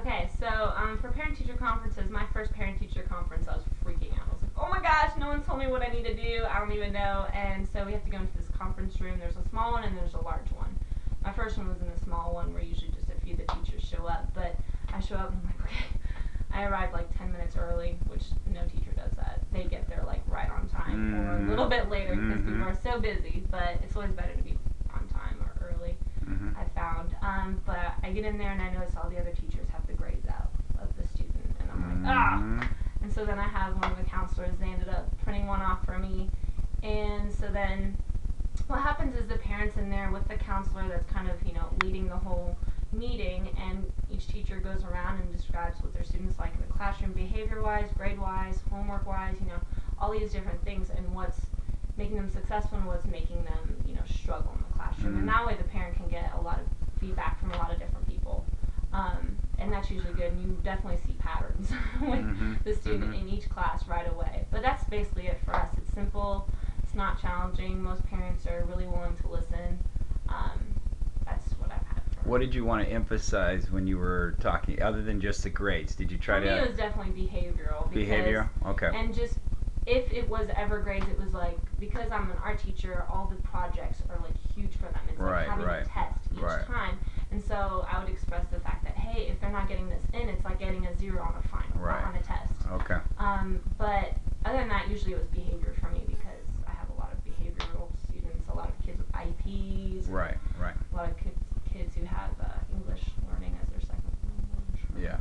Okay, so for parent-teacher conferences, my first parent-teacher conference, I was freaking out. I was like, oh my gosh, no one told me what I need to do. I don't even know. And so we have to go into this conference room. There's a small one and there's a large one. My first one was in the small one where usually just a few of the teachers show up. But I show up and I'm like, okay. I arrived like 10 minutes early, which no teacher does that. They get there like right on time or a little bit later because people are so busy. But it's always better to be on time or early. I found. But I get in there and I notice all the other teachers have the grades out of the student. And I'm like, ah! And so then I have one of the counselors, they ended up printing one off for me. And so then what happens is the parents in there with the counselor that's kind of, leading the whole meeting, and each teacher goes around and describes what their students like in the classroom, behavior-wise, grade-wise, homework-wise, all these different things, and what's making them successful and what's making them, struggle in the classroom. And that way the parent can get a lot of feedback from a lot of different people. And that's usually good, and you definitely see patterns with the student in each class right away. But that's basically it for us. It's simple, it's not challenging, most parents are really willing to listen. That's what I've had for What did you want to emphasize when you were talking, other than just the grades? Did you try for to... me, it was definitely behavioral. Behavior? Okay. And just, if it was ever grades, it was like, because I'm an art teacher, all the projects are like huge for them. It's like having a test each time. And so I would express the fact that, hey, if they're not getting this in, it's like getting a 0 on a final, or on a test. Okay. But other than that, usually it was behavior for me because I have a lot of behavioral students, a lot of kids with IEPs. Right. A lot of kids who have English learning as their second language. Yeah.